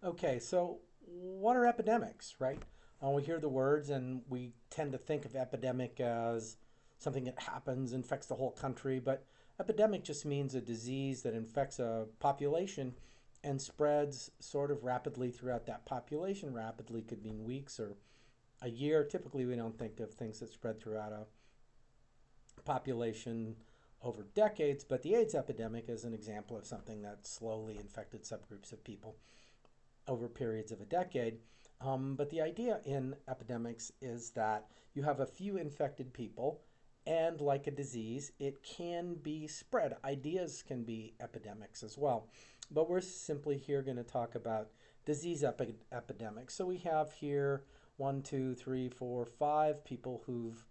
Okay, so what are epidemics, right? We hear the words and we tend to think of epidemic as something that happens, infects the whole country, but epidemic just means a disease that infects a population and spreads sort of rapidly throughout that population. Rapidly could mean weeks or a year. Typically, we don't think of things that spread throughout a population over decades, but the AIDS epidemic is an example of something that slowly infected subgroups of people over periods of a decade. But the idea in epidemics is that you have a few infected people, and like a disease, it can be spread. Ideas can be epidemics as well. But we're simply here going to talk about disease epidemics. So we have here one, two, three, four, five people who've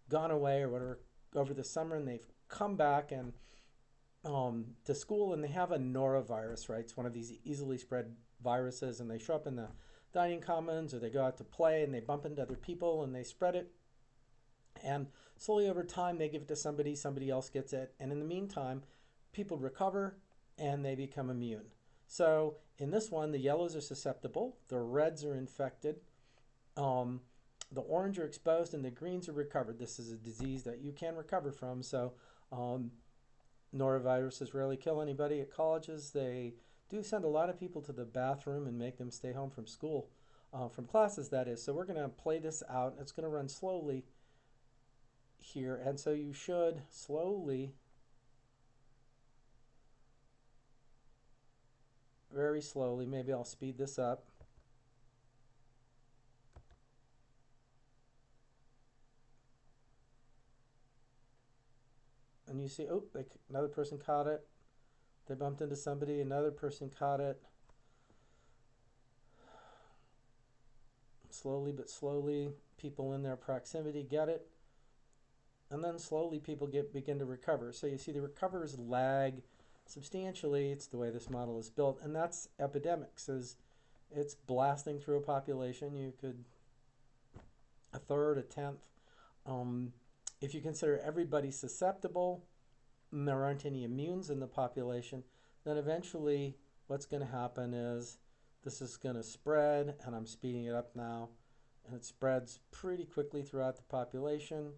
gone away or whatever over the summer, and they've come back and to school, and they have a norovirus, right? It's one of these easily spread viruses, and they show up in the dining commons or they go out to play and they bump into other people and they spread it. And slowly over time, they give it to somebody, somebody else gets it. And in the meantime, people recover and they become immune. So in this one, the yellows are susceptible, the reds are infected, um, the orange are exposed, and the greens are recovered. This is a disease that you can recover from. So noroviruses rarely kill anybody at colleges. They do send a lot of people to the bathroom and make them stay home from school, from classes, that is. So we're going to play this out. It's going to run slowly here. And so you should slowly, very slowly, maybe I'll speed this up. And you see, oh, another person caught it. They bumped into somebody, another person caught it. Slowly but slowly, people in their proximity get it. And then slowly people begin to recover. So you see the recoverers lag substantially. It's the way this model is built. And that's epidemics, is it's blasting through a population. You could, a third, a tenth. If you consider everybody susceptible, and there aren't any immunes in the population, then eventually what's going to happen is this is going to spread, and I'm speeding it up now, and it spreads pretty quickly throughout the population.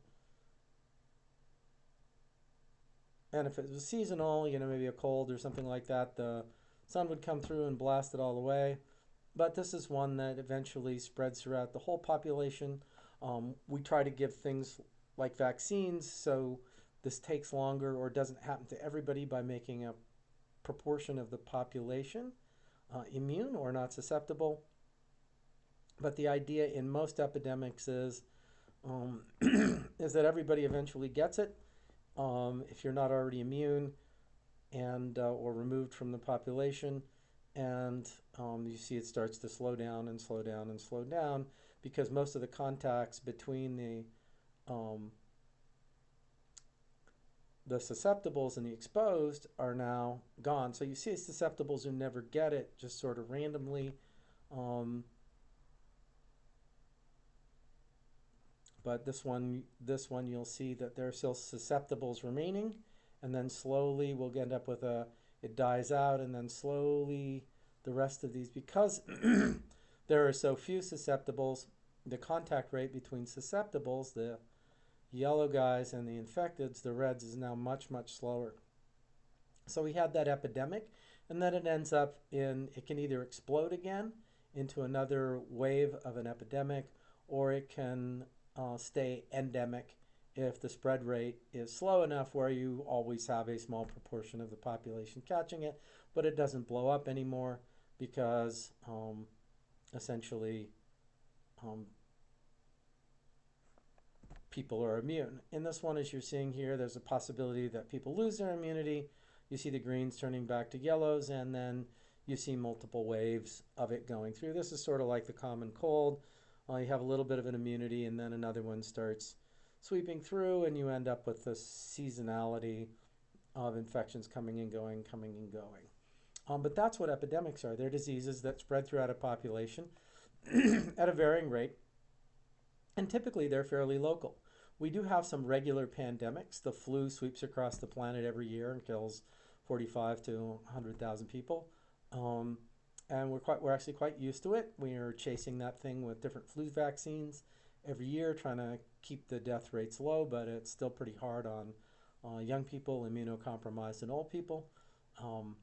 And if it was seasonal, maybe a cold or something like that, the sun would come through and blast it all away. But this is one that eventually spreads throughout the whole population. We try to give things like vaccines so this takes longer or doesn't happen to everybody by making a proportion of the population immune or not susceptible. But the idea in most epidemics is is that everybody eventually gets it. If you're not already immune and or removed from the population, and you see it starts to slow down and slow down and slow down because most of the contacts between the susceptibles and the exposed are now gone. So you see susceptibles who never get it just sort of randomly. But this one you'll see that there are still susceptibles remaining, and then slowly we'll end up with it dies out, and then slowly the rest of these, because there are so few susceptibles, the contact rate between susceptibles, the yellow guys, and the infecteds, the reds, is now much, much slower. So we had that epidemic, and then it ends up it can either explode again into another wave of an epidemic, or it can stay endemic if the spread rate is slow enough where you always have a small proportion of the population catching it, but it doesn't blow up anymore because essentially people are immune. In this one, as you're seeing here, there's a possibility that people lose their immunity. You see the greens turning back to yellows, and then you see multiple waves of it going through. This is sort of like the common cold. You have a little bit of an immunity, and then another one starts sweeping through, and you end up with the seasonality of infections coming and going, coming and going. But that's what epidemics are. They're diseases that spread throughout a population at a varying rate, and typically they're fairly local. We do have some regular pandemics. The flu sweeps across the planet every year and kills 45 to 100,000 people. and we're actually quite used to it. We are chasing that thing with different flu vaccines every year, trying to keep the death rates low, but it's still pretty hard on young people, immunocompromised, and old people. Um,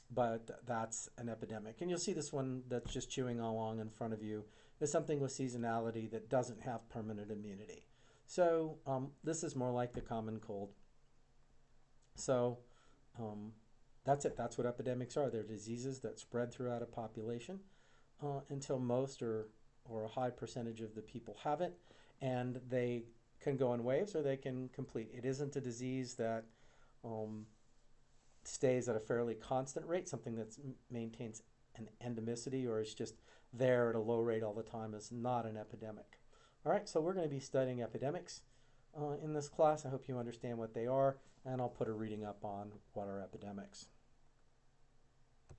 but that's an epidemic. And you'll see this one that's just chewing along in front of you is something with seasonality that doesn't have permanent immunity. So this is more like the common cold. So um, that's it. That's what epidemics are. They're diseases that spread throughout a population until most or a high percentage of the people have it, and they can go in waves or they can complete. It isn't a disease that um, stays at a fairly constant rate, something that maintains an endemicity or is just there at a low rate all the time is not an epidemic. All right, so we're going to be studying epidemics in this class. I hope you understand what they are, and I'll put a reading up on what are epidemics.